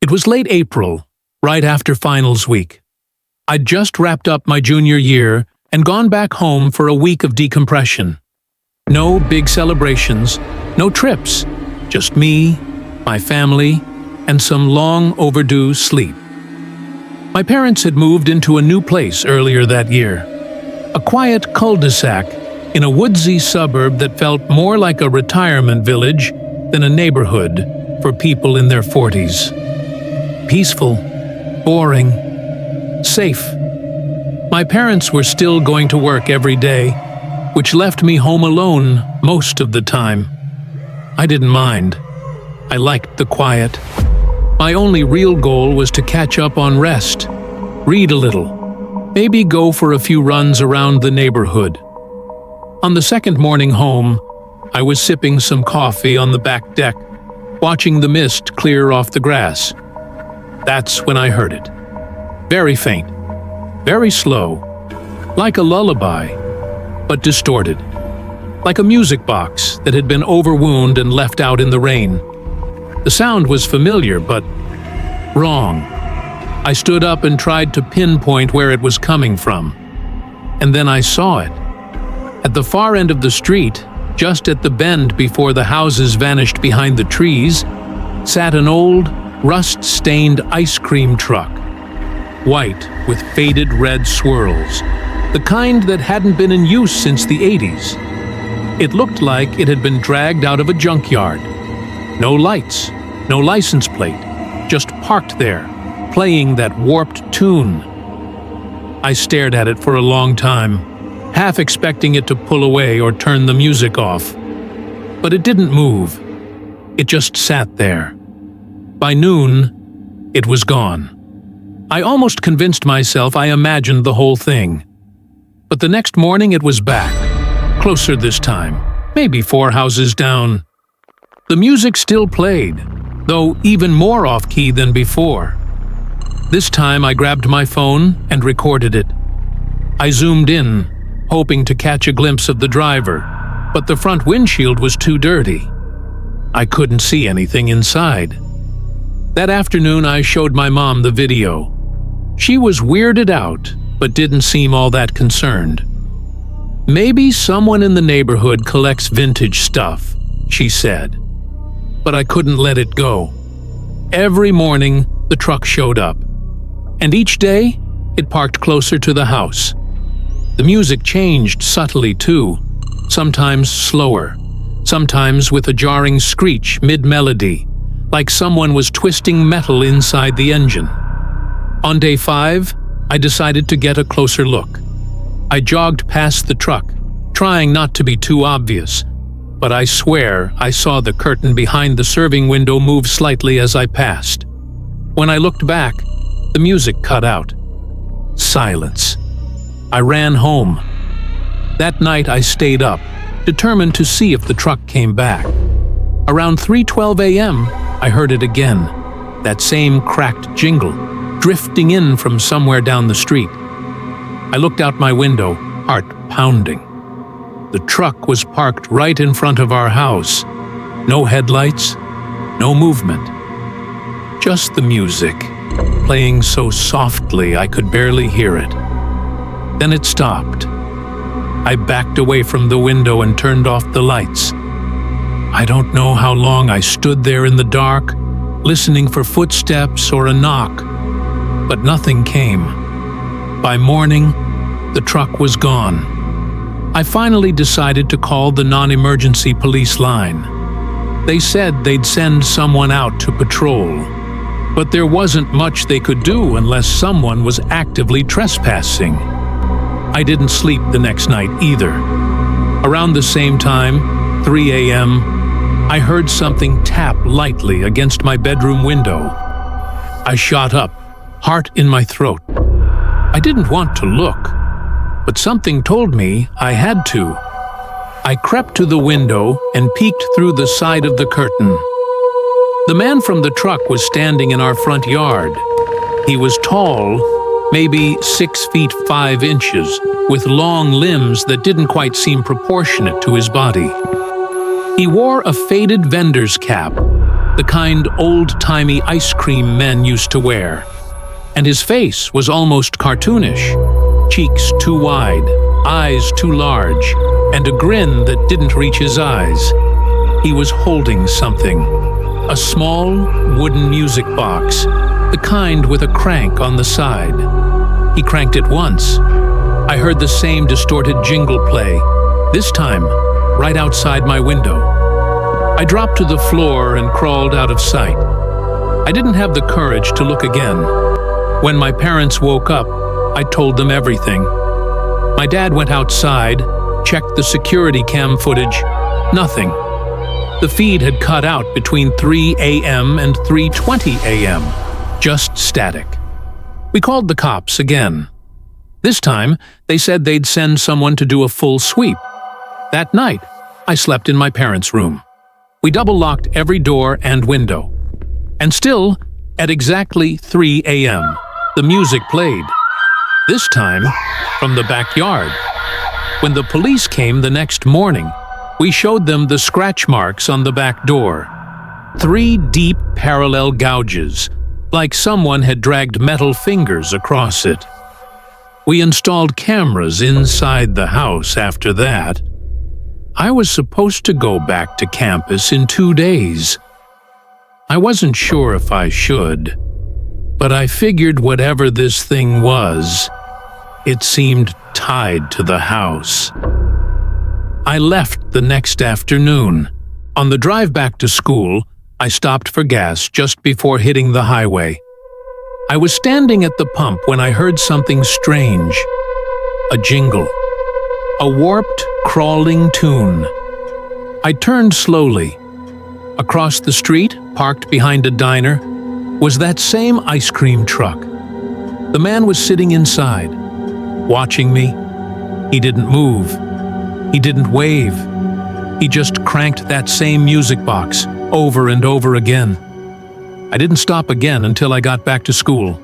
It was late April, right after finals week. I'd just wrapped up my junior year and gone back home for a week of decompression. No big celebrations, no trips, just me, my family, and some long overdue sleep. My parents had moved into a new place earlier that year, a quiet cul-de-sac in a woodsy suburb that felt more like a retirement village than a neighborhood for people in their 40s. Peaceful, boring, safe. My parents were still going to work every day, which left me home alone most of the time. I didn't mind. I liked the quiet. My only real goal was to catch up on rest, read a little, maybe go for a few runs around the neighborhood. On the second morning home, I was sipping some coffee on the back deck, watching the mist clear off the grass. That's when I heard it. Very faint, very slow, like a lullaby, but distorted. Like a music box that had been overwound and left out in the rain. The sound was familiar, but wrong. I stood up and tried to pinpoint where it was coming from. And then I saw it. At the far end of the street, just at the bend before the houses vanished behind the trees, sat an old, rust-stained ice cream truck. White with faded red swirls, the kind that hadn't been in use since the 80s. It looked like it had been dragged out of a junkyard. No lights, no license plate, just parked there, playing that warped tune. I stared at it for a long time, half expecting it to pull away or turn the music off. But it didn't move. It just sat there. By noon, it was gone. I almost convinced myself I imagined the whole thing. But the next morning it was back, closer this time, maybe 4 houses down. The music still played, though even more off-key than before. This time I grabbed my phone and recorded it. I zoomed in, hoping to catch a glimpse of the driver, but the front windshield was too dirty. I couldn't see anything inside. That afternoon I showed my mom the video. She was weirded out, but didn't seem all that concerned. Maybe someone in the neighborhood collects vintage stuff, she said. But I couldn't let it go. Every morning, the truck showed up. And each day, it parked closer to the house. The music changed subtly too, sometimes slower, sometimes with a jarring screech mid-melody, like someone was twisting metal inside the engine. On day 5, I decided to get a closer look. I jogged past the truck, trying not to be too obvious, but I swear I saw the curtain behind the serving window move slightly as I passed. When I looked back, the music cut out. Silence. I ran home. That night I stayed up, determined to see if the truck came back. Around 3:12 a.m., I heard it again, that same cracked jingle, drifting in from somewhere down the street. I looked out my window, heart pounding. The truck was parked right in front of our house. No headlights, no movement. Just the music, playing so softly I could barely hear it. Then it stopped. I backed away from the window and turned off the lights. I don't know how long I stood there in the dark, listening for footsteps or a knock, but nothing came. By morning, the truck was gone. I finally decided to call the non-emergency police line. They said they'd send someone out to patrol, but there wasn't much they could do unless someone was actively trespassing. I didn't sleep the next night either. Around the same time, 3 a.m., I heard something tap lightly against my bedroom window. I shot up, heart in my throat. I didn't want to look, but something told me I had to. I crept to the window and peeked through the side of the curtain. The man from the truck was standing in our front yard. He was tall, maybe 6 feet 5 inches, with long limbs that didn't quite seem proportionate to his body. He wore a faded vendor's cap, the kind old-timey ice cream men used to wear. And his face was almost cartoonish. Cheeks too wide, eyes too large, and a grin that didn't reach his eyes. He was holding something. A small, wooden music box, the kind with a crank on the side. He cranked it once. I heard the same distorted jingle play, this time right outside my window. I dropped to the floor and crawled out of sight. I didn't have the courage to look again. When my parents woke up, I told them everything. My dad went outside, checked the security cam footage. Nothing. The feed had cut out between 3 a.m. and 3:20 a.m. Just static. We called the cops again. This time, they said they'd send someone to do a full sweep. That night, I slept in my parents' room. We double-locked every door and window. And still, at exactly 3 a.m., the music played. This time, from the backyard. When the police came the next morning, we showed them the scratch marks on the back door. 3 deep parallel gouges, like someone had dragged metal fingers across it. We installed cameras inside the house after that. I was supposed to go back to campus in 2 days. I wasn't sure if I should, but I figured whatever this thing was, it seemed tied to the house. I left the next afternoon. On the drive back to school, I stopped for gas just before hitting the highway. I was standing at the pump when I heard something strange. A jingle. A warped, crawling tune. I turned slowly. Across the street, parked behind a diner, was that same ice cream truck. The man was sitting inside, watching me. He didn't move. He didn't wave. He just cranked that same music box over and over again. I didn't stop again until I got back to school.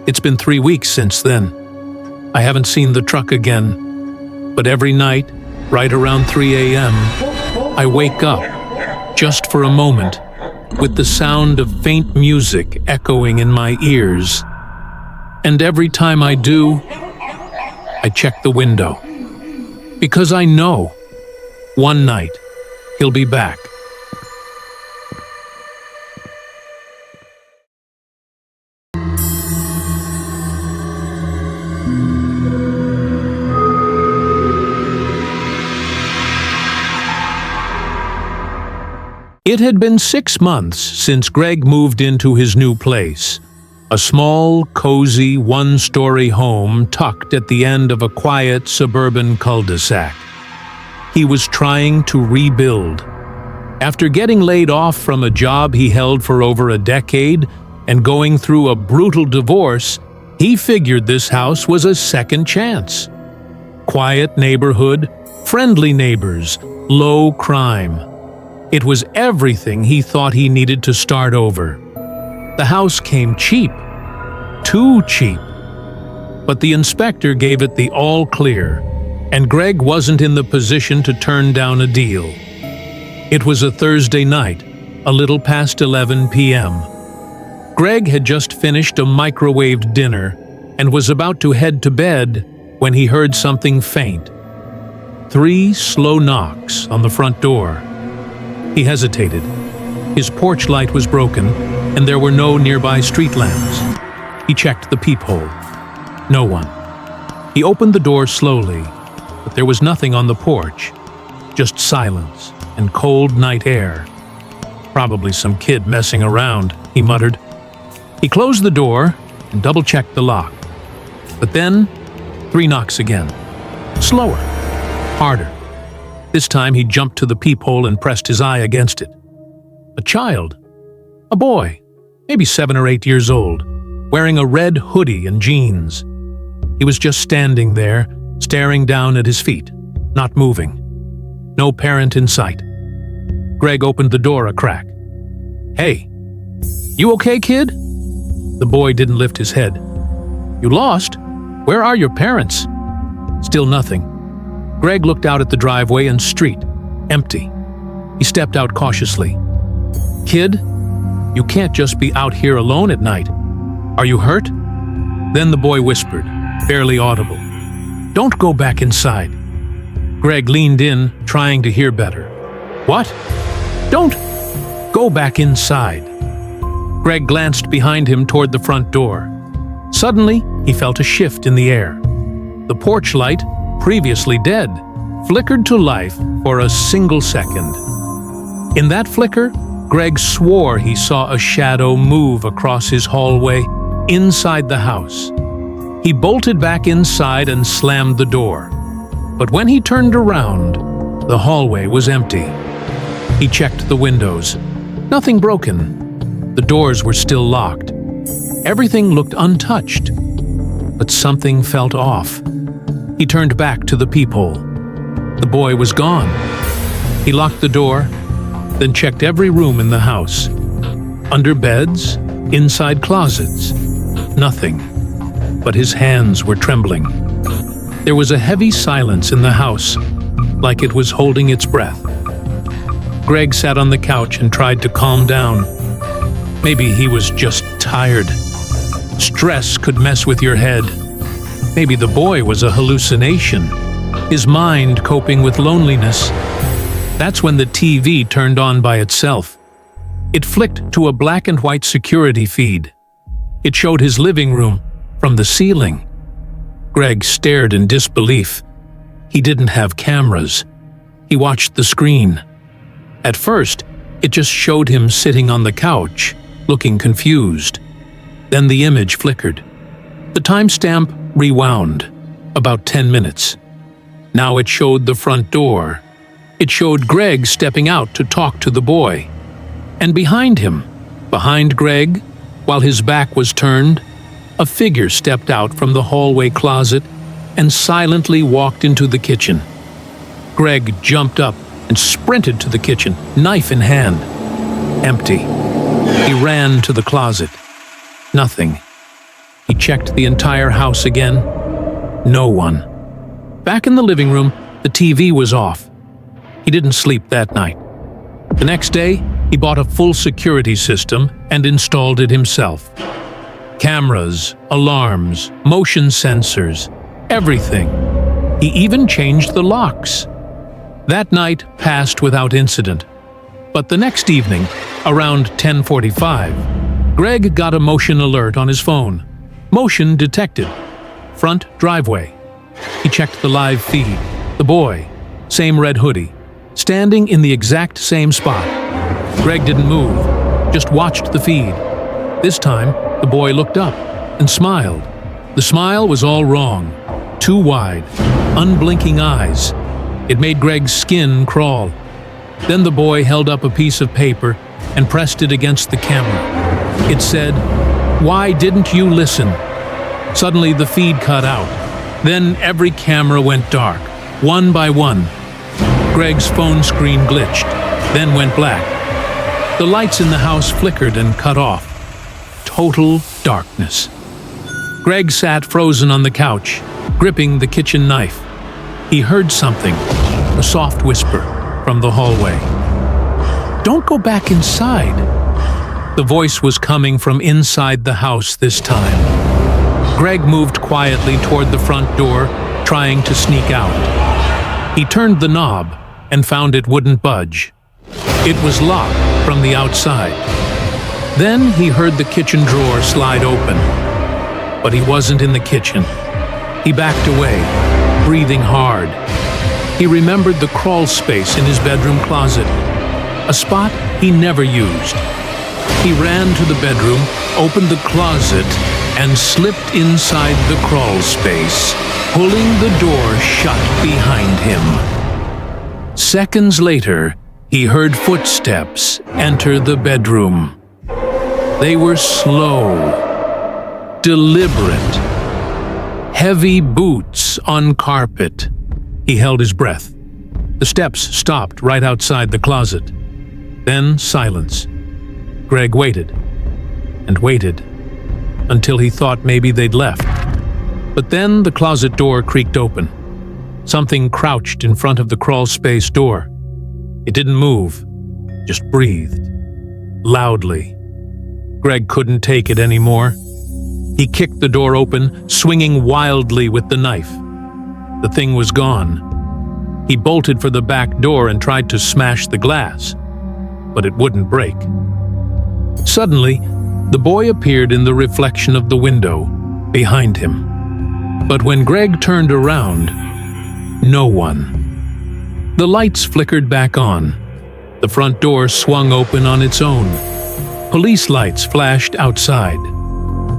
It's been 3 weeks since then. I haven't seen the truck again, but every night, right around 3 a.m., I wake up, just for a moment, with the sound of faint music echoing in my ears. And every time I do, I check the window. Because I know, one night, he'll be back. It had been 6 months since Greg moved into his new place, a small, cozy, one-story home tucked at the end of a quiet suburban cul-de-sac. He was trying to rebuild. After getting laid off from a job he held for over a decade and going through a brutal divorce, he figured this house was a second chance. Quiet neighborhood, friendly neighbors, low crime. It was everything he thought he needed to start over. The house came cheap. Too cheap. But the inspector gave it the all clear, and Greg wasn't in the position to turn down a deal. It was a Thursday night, a little past 11 p.m. Greg had just finished a microwaved dinner and was about to head to bed when he heard something faint. 3 slow knocks on the front door. He hesitated. His porch light was broken, and there were no nearby street lamps. He checked the peephole. No one. He opened the door slowly, but there was nothing on the porch. Just silence and cold night air. Probably some kid messing around, he muttered. He closed the door and double-checked the lock. But then, 3 knocks again. Slower. Harder. This time he jumped to the peephole and pressed his eye against it. A child. A boy, maybe 7 or 8 years old, wearing a red hoodie and jeans. He was just standing there, staring down at his feet, not moving. No parent in sight. Greg opened the door a crack. "Hey, you okay, kid?" The boy didn't lift his head. "You lost? Where are your parents?" Still nothing. Greg looked out at the driveway and street, empty. He stepped out cautiously. "Kid, You can't just be out here alone at night. Are you hurt?" Then the boy whispered, barely audible, "Don't go back inside." Greg leaned in, trying to hear better. "What?" "Don't go back inside." Greg glanced behind him toward the front door. Suddenly, he felt a shift in the air. The porch light, previously dead, flickered to life for a single second. In that flicker, Greg swore he saw a shadow move across his hallway inside the house. He bolted back inside and slammed the door. But when he turned around, the hallway was empty. He checked the windows. Nothing broken. The doors were still locked. Everything looked untouched. But something felt off. He turned back to the peephole. The boy was gone. He locked the door, then checked every room in the house. Under beds, inside closets. Nothing. But his hands were trembling. There was a heavy silence in the house, like it was holding its breath. Greg sat on the couch and tried to calm down. Maybe he was just tired. Stress could mess with your head. Maybe the boy was a hallucination, his mind coping with loneliness. That's when the TV turned on by itself. It flicked to a black and white security feed. It showed his living room from the ceiling. Greg stared in disbelief. He didn't have cameras. He watched the screen. At first, it just showed him sitting on the couch, looking confused. Then the image flickered. The timestamp rewound, about 10 minutes. Now it showed the front door. It showed Greg stepping out to talk to the boy. And behind him, behind Greg, while his back was turned, a figure stepped out from the hallway closet and silently walked into the kitchen. Greg jumped up and sprinted to the kitchen, knife in hand. Empty. He ran to the closet. Nothing. He checked the entire house again. No one. Back in the living room, the TV was off. He didn't sleep that night. The next day, he bought a full security system and installed it himself. Cameras, alarms, motion sensors, everything. He even changed the locks. That night passed without incident. But the next evening, around 10:45, Greg got a motion alert on his phone. Motion detected. Front driveway. He checked the live feed. The boy, same red hoodie, standing in the exact same spot. Greg didn't move, just watched the feed. This time, the boy looked up and smiled. The smile was all wrong. Too wide, unblinking eyes. It made Greg's skin crawl. Then the boy held up a piece of paper and pressed it against the camera. It said, "Why didn't you listen?" Suddenly the feed cut out. Then every camera went dark, one by one. Greg's phone screen glitched, then went black. The lights in the house flickered and cut off. Total darkness. Greg sat frozen on the couch, gripping the kitchen knife. He heard something, a soft whisper from the hallway. "Don't go back inside." The voice was coming from inside the house this time. Greg moved quietly toward the front door, trying to sneak out. He turned the knob and found it wouldn't budge. It was locked from the outside. Then he heard the kitchen drawer slide open. But he wasn't in the kitchen. He backed away, breathing hard. He remembered the crawl space in his bedroom closet, a spot he never used. He ran to the bedroom, opened the closet, and slipped inside the crawl space, pulling the door shut behind him. Seconds later, he heard footsteps enter the bedroom. They were slow, deliberate, heavy boots on carpet. He held his breath. The steps stopped right outside the closet. Then silence. Greg waited and waited until he thought maybe they'd left. But then the closet door creaked open. Something crouched in front of the crawl space door. It didn't move, just breathed, loudly, Greg couldn't take it anymore. He kicked the door open, swinging wildly with the knife. The thing was gone. He bolted for the back door and tried to smash the glass, but it wouldn't break. Suddenly, the boy appeared in the reflection of the window behind him. But when Greg turned around, no one. The lights flickered back on. The front door swung open on its own. Police lights flashed outside.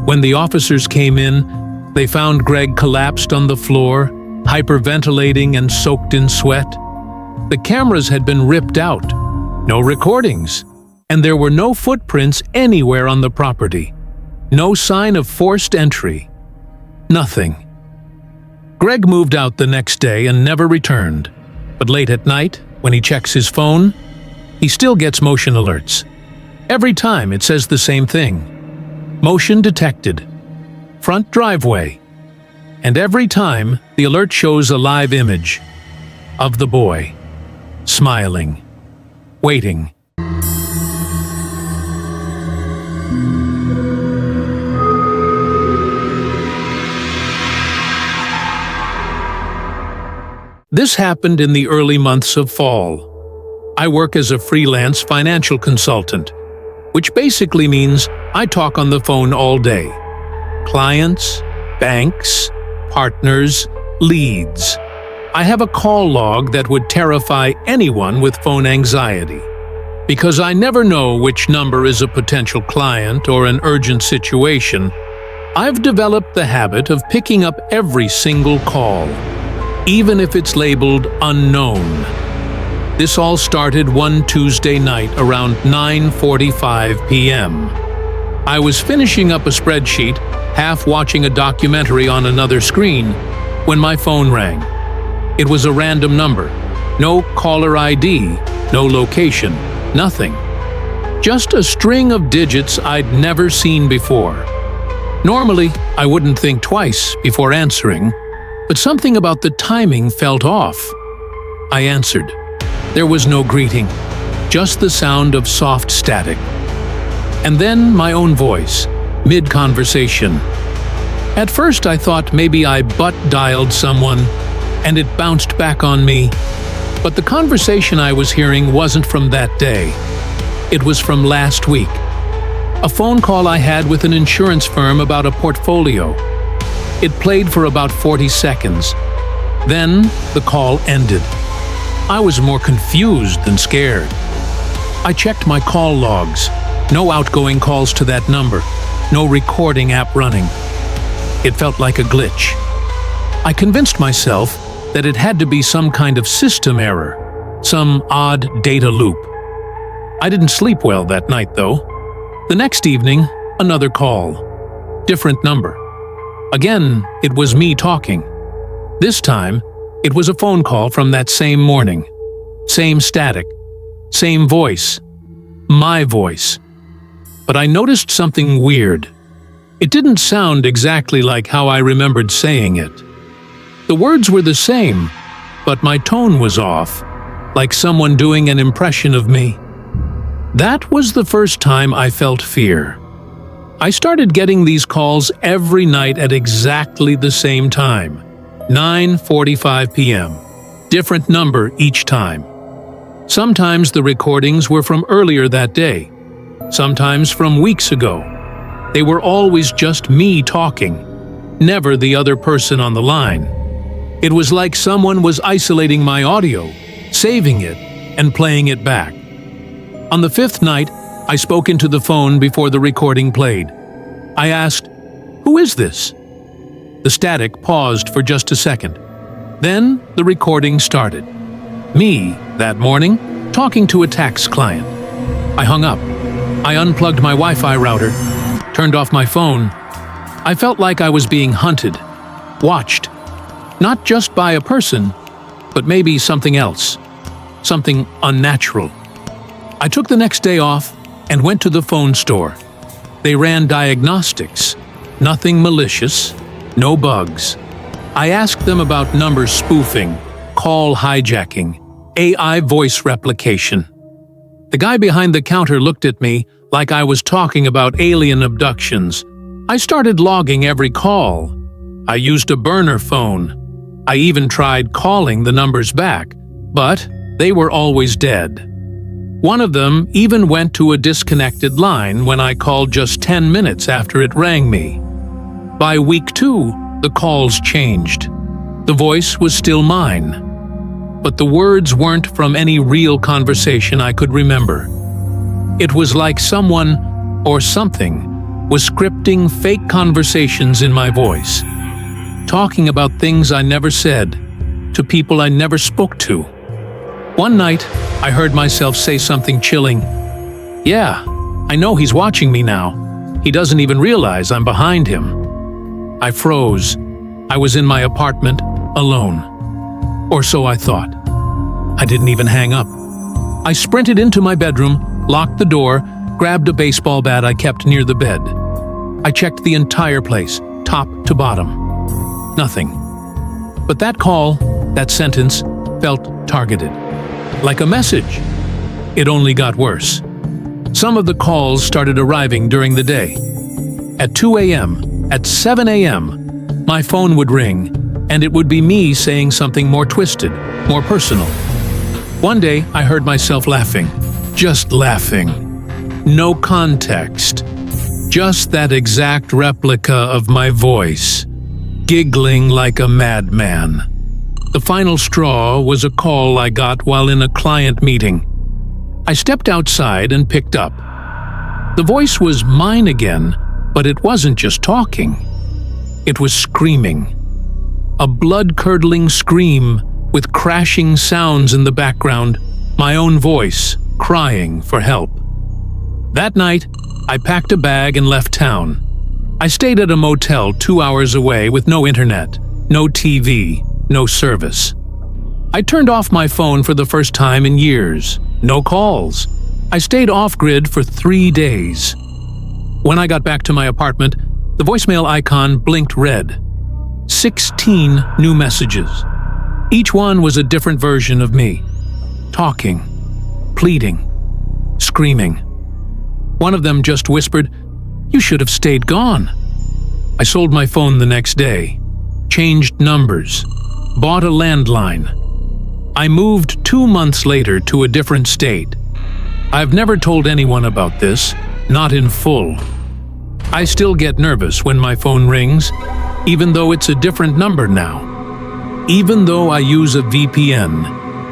When the officers came in, they found Greg collapsed on the floor, hyperventilating and soaked in sweat. The cameras had been ripped out. No recordings. And there were no footprints anywhere on the property. No sign of forced entry. Nothing. Greg moved out the next day and never returned. But late at night, when he checks his phone, he still gets motion alerts. Every time it says the same thing. Motion detected. Front driveway. And every time the alert shows a live image of the boy, smiling, waiting. This happened in the early months of fall. I work as a freelance financial consultant, which basically means I talk on the phone all day. Clients, banks, partners, leads. I have a call log that would terrify anyone with phone anxiety. Because I never know which number is a potential client or an urgent situation, I've developed the habit of picking up every single call, even if it's labeled unknown. This all started one Tuesday night around 9:45 p.m. I was finishing up a spreadsheet, half watching a documentary on another screen, when my phone rang. It was a random number. No caller ID, no location, nothing. Just a string of digits I'd never seen before. Normally, I wouldn't think twice before answering, but something about the timing felt off. I answered. There was no greeting, just the sound of soft static. And then my own voice, mid-conversation. At first I thought maybe I butt-dialed someone, and it bounced back on me. But the conversation I was hearing wasn't from that day. It was from last week. A phone call I had with an insurance firm about a portfolio. It played for about 40 seconds. Then the call ended. I was more confused than scared. I checked my call logs. No outgoing calls to that number. No recording app running. It felt like a glitch. I convinced myself that it had to be some kind of system error, some odd data loop. I didn't sleep well that night, though. The next evening, another call. Different number. Again, it was me talking. This time, it was a phone call from that same morning. Same static. Same voice. My voice. But I noticed something weird. It didn't sound exactly like how I remembered saying it. The words were the same, but my tone was off, like someone doing an impression of me. That was the first time I felt fear. I started getting these calls every night at exactly the same time, 9:45 p.m. Different number each time. Sometimes the recordings were from earlier that day, sometimes from weeks ago. They were always just me talking, never the other person on the line. It was like someone was isolating my audio, saving it, and playing it back. On the fifth night, I spoke into the phone before the recording played. I asked, "Who is this?" The static paused for just a second. Then the recording started. Me, that morning, talking to a tax client. I hung up. I unplugged my Wi-Fi router, turned off my phone. I felt like I was being hunted, watched, not just by a person, but maybe something else, something unnatural. I took the next day off and went to the phone store. They ran diagnostics, nothing malicious, no bugs. I asked them about number spoofing, call hijacking, AI voice replication. The guy behind the counter looked at me like I was talking about alien abductions. I started logging every call. I used a burner phone. I even tried calling the numbers back, but they were always dead. One of them even went to a disconnected line when I called just 10 minutes after it rang me. By week 2, the calls changed. The voice was still mine, but the words weren't from any real conversation I could remember. It was like someone, or something, was scripting fake conversations in my voice, talking about things I never said, to people I never spoke to. One night, I heard myself say something chilling. "Yeah, I know he's watching me now. He doesn't even realize I'm behind him." I froze. I was in my apartment, alone. Or so I thought. I didn't even hang up. I sprinted into my bedroom, locked the door, grabbed a baseball bat I kept near the bed. I checked the entire place, top to bottom. Nothing. But that call, that sentence, felt targeted. Like a message. It only got worse. Some of the calls started arriving during the day. At 2 a.m., at 7 a.m., my phone would ring, and it would be me saying something more twisted, more personal. One day, I heard myself laughing. Just laughing. No context. Just that exact replica of my voice, giggling like a madman. The final straw was a call I got while in a client meeting. I stepped outside and picked up. The voice was mine again, but it wasn't just talking. It was screaming. A blood-curdling scream with crashing sounds in the background, my own voice crying for help. That night, I packed a bag and left town. I stayed at a motel 2 hours away with no internet, no TV, no service. I turned off my phone for the first time in years. No calls. I stayed off-grid for 3 days. When I got back to my apartment, the voicemail icon blinked red. 16 new messages. Each one was a different version of me. Talking, pleading, screaming. One of them just whispered, "You should have stayed gone." I sold my phone the next day, changed numbers, bought a landline. I moved 2 months later to a different state. I've never told anyone about this, not in full. I still get nervous when my phone rings, even though it's a different number now. Even though I use a VPN,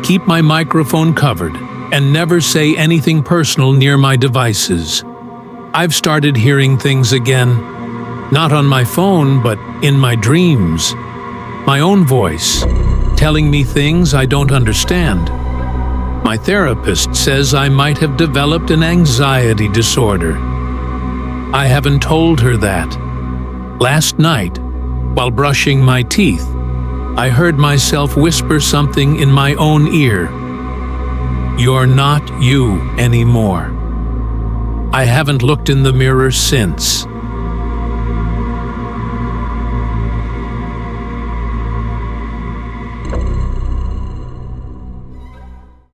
keep my microphone covered, and never say anything personal near my devices. I've started hearing things again, not on my phone, but in my dreams. My own voice, telling me things I don't understand. My therapist says I might have developed an anxiety disorder. I haven't told her that. Last night, while brushing my teeth, I heard myself whisper something in my own ear. "You're not you anymore." I haven't looked in the mirror since.